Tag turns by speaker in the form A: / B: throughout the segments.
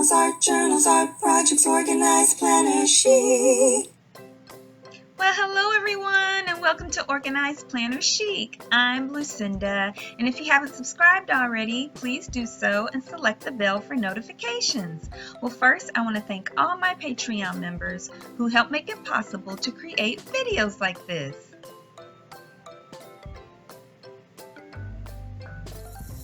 A: Planners, art journals, art projects, organized planner chic.
B: Well, hello everyone, and welcome to Organized Planner Chic. I'm Lucinda, and if you haven't subscribed already, please do so and select the bell for notifications. Well, first, I want to thank all my Patreon members who help make it possible to create videos like this.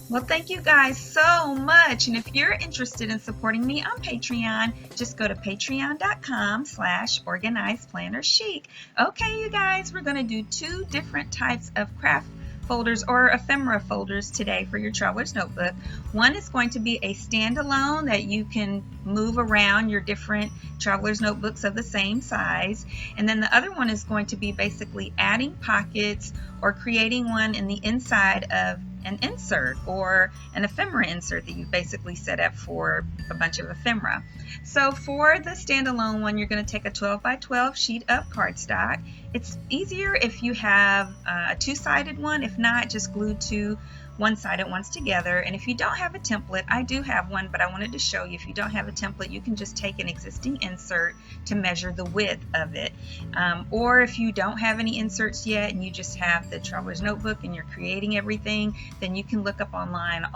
B: Well, thank you guys so much, and if you're interested in supporting me on Patreon, just go to patreon.com/organizedplannerchic. Okay, you guys, we're going to do two different types of craft folders or ephemera folders today for your traveler's notebook. One is going to be a standalone that you can move around your different traveler's notebooks of the same size, and then the other one is going to be basically adding pockets or creating one in the inside of an insert or an ephemera insert that you basically set up for a bunch of ephemera. So for the standalone one, you're going to take a 12 by 12 sheet of cardstock. It's easier if you have a two-sided one. If not, just glue two one-sided ones together. And if you don't have a template, I do have one, but I wanted to show you, if you don't have a template, you can just take an existing insert to measure the width of it. Or if you don't have any inserts yet and you just have the traveler's notebook and you're creating everything, then you can look up online.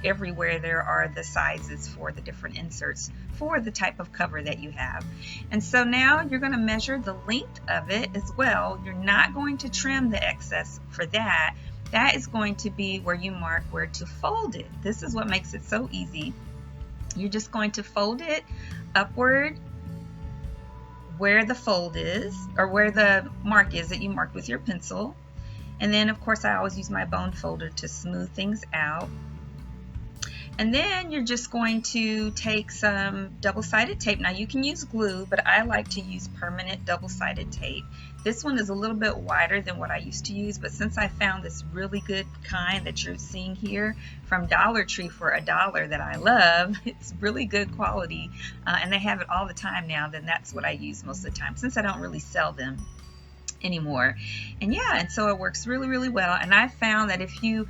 B: Everywhere there are the sizes for the different inserts for the type of cover that you have. And so now you're going to measure the length of it as well. You're not going to trim the excess for that. That is going to be where you mark where to fold it. This is what makes it so easy. You're just going to fold it upward where the fold is, or where the mark is that you marked with your pencil. And then, of course, I always use my bone folder to smooth things out. And then you're just going to take some double-sided tape. Now you can use glue, but I like to use permanent double-sided tape. This one is a little bit wider than what I used to use, but since I found this really good kind that you're seeing here from Dollar Tree for $1 that I love, it's really good quality, and they have it all the time now, then that's what I use most of the time since I don't really sell them anymore. And yeah, and so it works really, really well. And I found that if you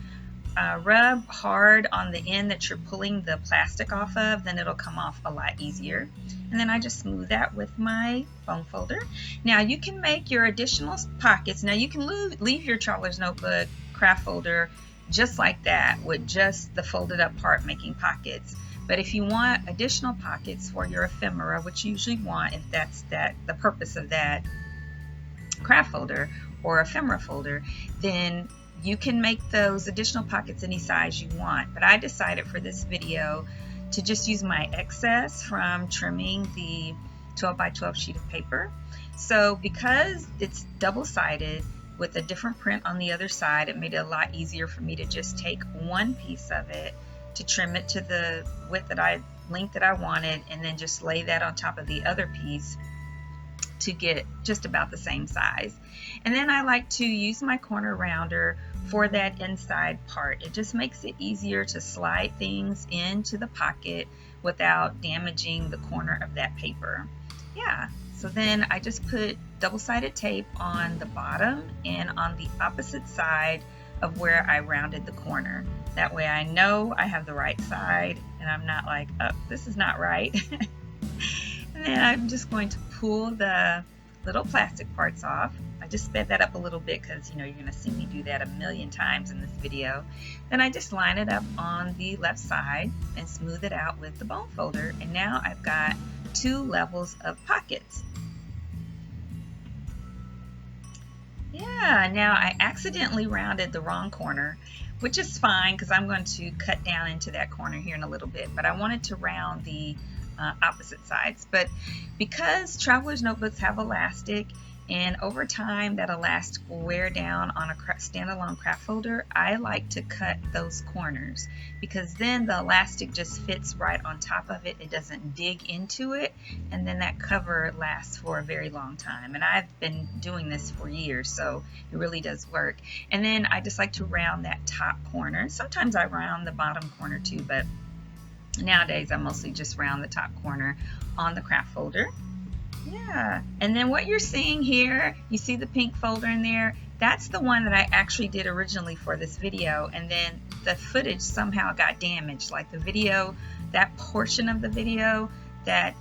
B: rub hard on the end that you're pulling the plastic off of, then it'll come off a lot easier. And then I just smooth that with my bone folder. Now you can make your additional pockets. Now you can leave your traveler's notebook craft folder just like that, with just the folded up part making pockets. But if you want additional pockets for your ephemera, which you usually want if that's the purpose of that craft folder or ephemera folder, then you can make those additional pockets any size you want. But I decided for this video to just use my excess from trimming the 12 by 12 sheet of paper. So because it's double-sided with a different print on the other side, it made it a lot easier for me to just take one piece of it to trim it to the length that I wanted, and then just lay that on top of the other piece to get just about the same size. And then I like to use my corner rounder for that inside part. It just makes it easier to slide things into the pocket without damaging the corner of that paper. Yeah, so then I just put double-sided tape on the bottom and on the opposite side of where I rounded the corner. That way I know I have the right side and I'm not like, oh, this is not right. And then I'm just going to pull the little plastic parts off. I just sped that up a little bit because you're going to see me do that a million times in this video. Then I just line it up on the left side and smooth it out with the bone folder. And now I've got two levels of pockets. Yeah, now I accidentally rounded the wrong corner, which is fine because I'm going to cut down into that corner here in a little bit. But I wanted to round the opposite sides. But because traveler's notebooks have elastic, and over time that elastic will wear down on a standalone craft folder, I like to cut those corners because then the elastic just fits right on top of it. It doesn't dig into it, and then that cover lasts for a very long time. And I've been doing this for years, so it really does work. And then I just like to round that top corner. Sometimes I round the bottom corner too, but nowadays I mostly just round the top corner on the craft folder. Yeah, and then what you're seeing here, you see the pink folder in there, that's the one that I actually did originally for this video, and then the footage somehow got damaged. Like the video that portion of the video, that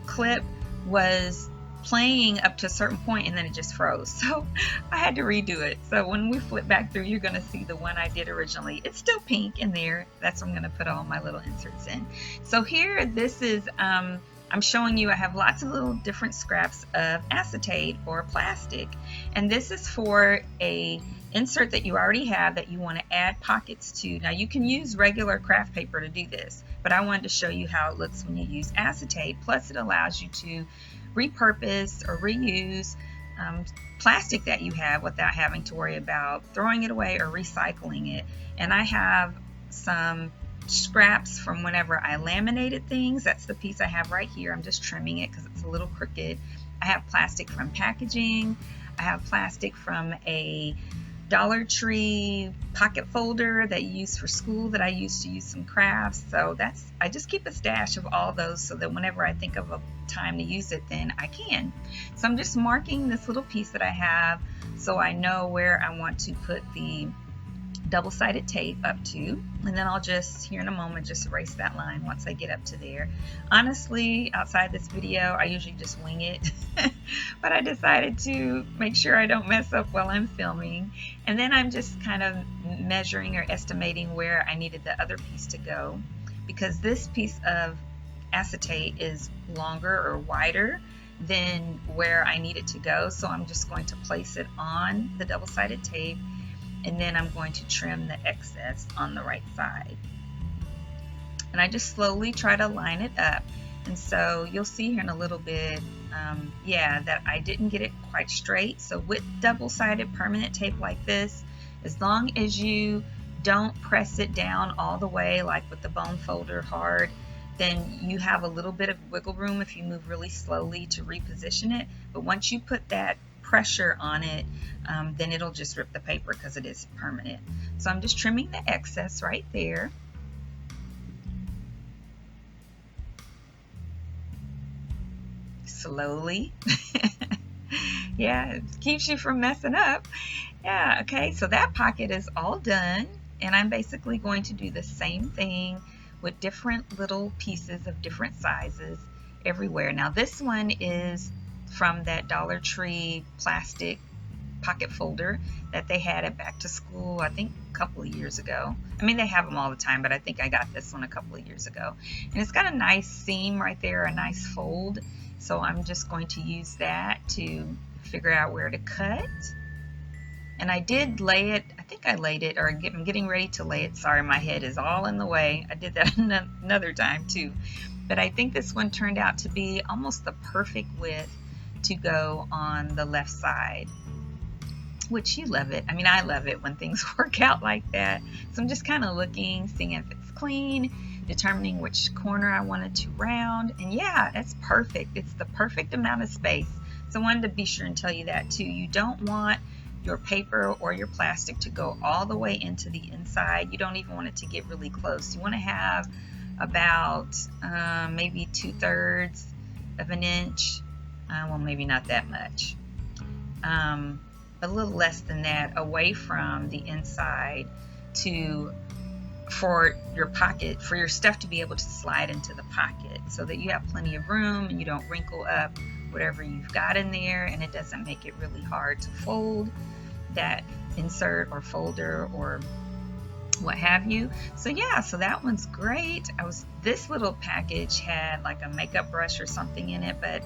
B: clip was playing up to a certain point and then it just froze, so I had to redo it. So when we flip back through, you're going to see the one I did originally. It's still pink in there. That's where I'm going to put all my little inserts in. So here, this is I'm showing you I have lots of little different scraps of acetate or plastic, and this is for a insert that you already have that you want to add pockets to. Now you can use regular craft paper to do this, but I wanted to show you how it looks when you use acetate. Plus it allows you to repurpose or reuse plastic that you have without having to worry about throwing it away or recycling it. And I have some scraps from whenever I laminated things. That's the piece I have right here. I'm just trimming it because it's a little crooked. I have plastic from packaging. I have plastic from a Dollar Tree pocket folder that you use for school that I used to use some crafts. So I just keep a stash of all those so that whenever I think of a time to use it, then I can. So I'm just marking this little piece that I have so I know where I want to put the double-sided tape up to, and then I'll just here in a moment just erase that line once I get up to there. Honestly, outside this video I usually just wing it but I decided to make sure I don't mess up while I'm filming, and then I'm just kind of measuring or estimating where I needed the other piece to go, because this piece of acetate is longer or wider than where I need it to go. So I'm just going to place it on the double-sided tape, and then I'm going to trim the excess on the right side. And I just slowly try to line it up. And so you'll see here in a little bit, that I didn't get it quite straight. So with double-sided permanent tape like this, as long as you don't press it down all the way like with the bone folder hard, then you have a little bit of wiggle room if you move really slowly to reposition it. But once you put that pressure on it, then it'll just rip the paper because it is permanent. So I'm just trimming the excess right there. Slowly. Yeah, it keeps you from messing up. Yeah, okay, so that pocket is all done, and I'm basically going to do the same thing with different little pieces of different sizes everywhere. Now this one is from that Dollar Tree plastic pocket folder that they had at back to school, I think a couple of years ago. I mean, they have them all the time, but I think I got this one a couple of years ago. And it's got a nice seam right there, a nice fold. So I'm just going to use that to figure out where to cut. And I did lay it, I think I laid it, or I'm getting ready to lay it. Sorry, my head is all in the way. I did that another time too. But I think this one turned out to be almost the perfect width to go on the left side, which you love it. I mean, I love it when things work out like that. So I'm just kind of looking, seeing if it's clean, determining which corner I wanted to round. And yeah, that's perfect. It's the perfect amount of space. So I wanted to be sure and tell you that too. You don't want your paper or your plastic to go all the way into the inside. You don't even want it to get really close. You want to have about maybe 2/3 of an inch. Well, maybe not that much. A little less than that away from the inside for your pocket, for your stuff to be able to slide into the pocket so that you have plenty of room and you don't wrinkle up whatever you've got in there, and it doesn't make it really hard to fold that insert or folder or what have you. So yeah, so that one's great. This little package had like a makeup brush or something in it, but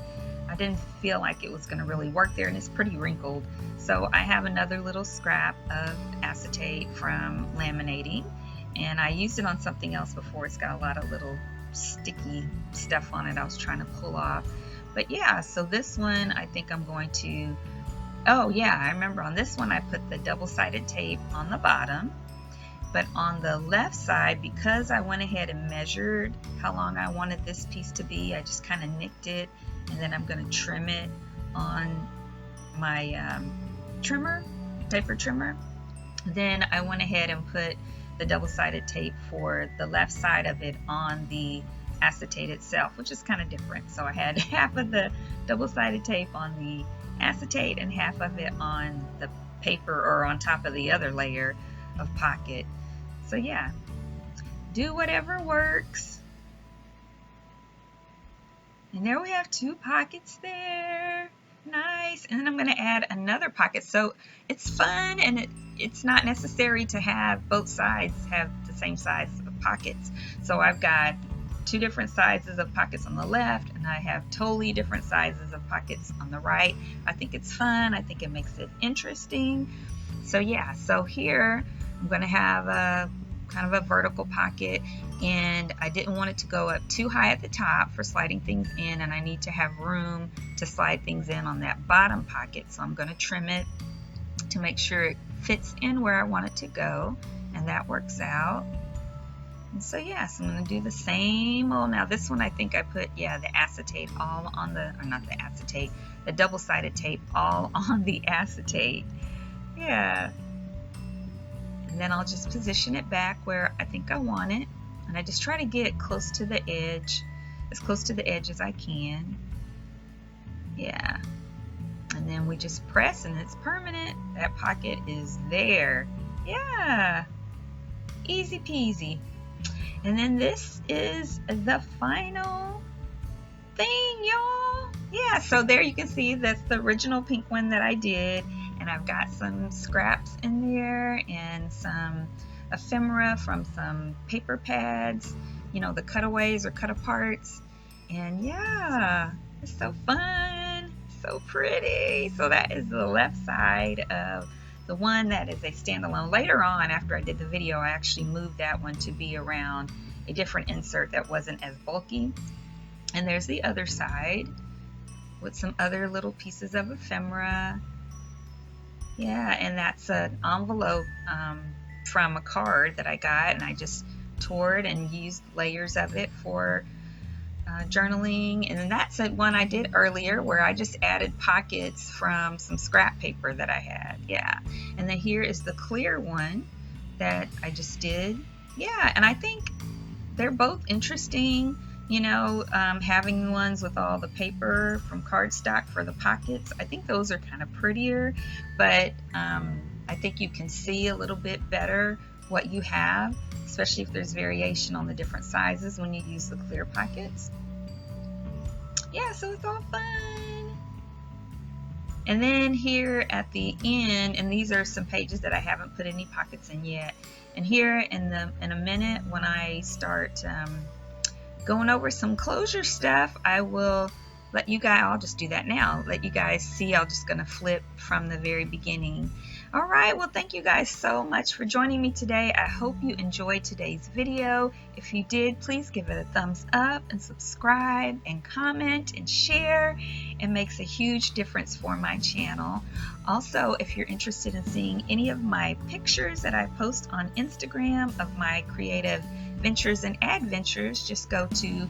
B: I didn't feel like it was going to really work there, and it's pretty wrinkled. So I have another little scrap of acetate from laminating, and I used it on something else before. It's got a lot of little sticky stuff on it I was trying to pull off. But yeah, so this one I think I'm going to, oh yeah, I remember on this one I put the double-sided tape on the bottom, but on the left side, because I went ahead and measured how long I wanted this piece to be, I just kind of nicked it, and then I'm going to trim it on my paper trimmer. Then I went ahead and put the double-sided tape for the left side of it on the acetate itself, which is kind of different. So I had half of the double-sided tape on the acetate and half of it on the paper or on top of the other layer of pocket. So yeah, do whatever works. And there we have 2 pockets there. Nice. And then I'm going to add another pocket. So it's fun, and it's not necessary to have both sides have the same size of pockets. So I've got 2 different sizes of pockets on the left, and I have totally different sizes of pockets on the right. I think it's fun. I think it makes it interesting. So yeah, so here I'm going to have a kind of a vertical pocket, and I didn't want it to go up too high at the top for sliding things in, and I need to have room to slide things in on that bottom pocket. So I'm going to trim it to make sure it fits in where I want it to go, and that works out. And so yes, I'm going to do the same. Oh, now this one I think I put, the acetate all on the, or not the acetate, the double-sided tape all on the acetate. Yeah. And then I'll just position it back where I think I want it. And I just try to get close to the edge, as close to the edge as I can. Yeah. And then we just press and it's permanent. That pocket is there. Yeah. Easy peasy. And then this is the final thing, y'all. Yeah, so there you can see that's the original pink one that I did. And I've got some scraps in there and some ephemera from some paper pads, you know, the cutaways or cut aparts. And yeah, it's so fun, so pretty. So that is the left side of the one that is a standalone. Later on, after I did the video, I actually moved that one to be around a different insert that wasn't as bulky. And there's the other side with some other little pieces of ephemera. Yeah, and that's an envelope from a card that I got, and I just tore it and used layers of it for journaling. And then that's the one I did earlier where I just added pockets from some scrap paper that I had. Yeah, and then here is the clear one that I just did. Yeah, and I think they're both interesting. You know, having ones with all the paper from cardstock for the pockets, I think those are kind of prettier, but I think you can see a little bit better what you have, especially if there's variation on the different sizes when you use the clear pockets. Yeah, so it's all fun. And then here at the end, and these are some pages that I haven't put any pockets in yet, and here in a minute when I start going over some closure stuff, I will let you guys, I'll just do that now, let you guys see. I'm just going to flip from the very beginning. All right, well, thank you guys so much for joining me today. I hope you enjoyed today's video. If you did, please give it a thumbs up and subscribe and comment and share. It makes a huge difference for my channel. Also, if you're interested in seeing any of my pictures that I post on Instagram of my creative ventures and adventures, just go to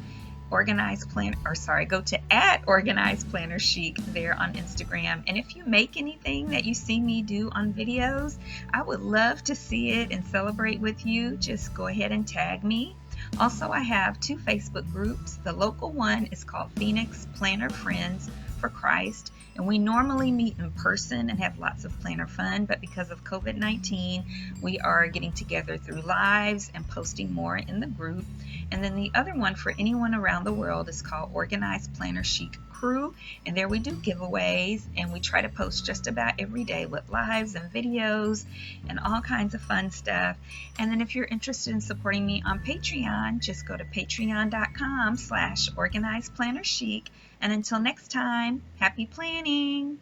B: go to @OrganizedPlannerChic there on Instagram. And if you make anything that you see me do on videos, I would love to see it and celebrate with you. Just go ahead and tag me. Also, I have 2 Facebook groups. The local one is called Phoenix Planner Friends for Christ, and we normally meet in person and have lots of planner fun, but because of COVID-19, we are getting together through lives and posting more in the group. And then the other one for anyone around the world is called Organized Planner Chic Crew, and there we do giveaways, and we try to post just about every day with lives and videos and all kinds of fun stuff. And then if you're interested in supporting me on Patreon, just go to patreon.com/organizedplannerchic. And until next time, happy planning!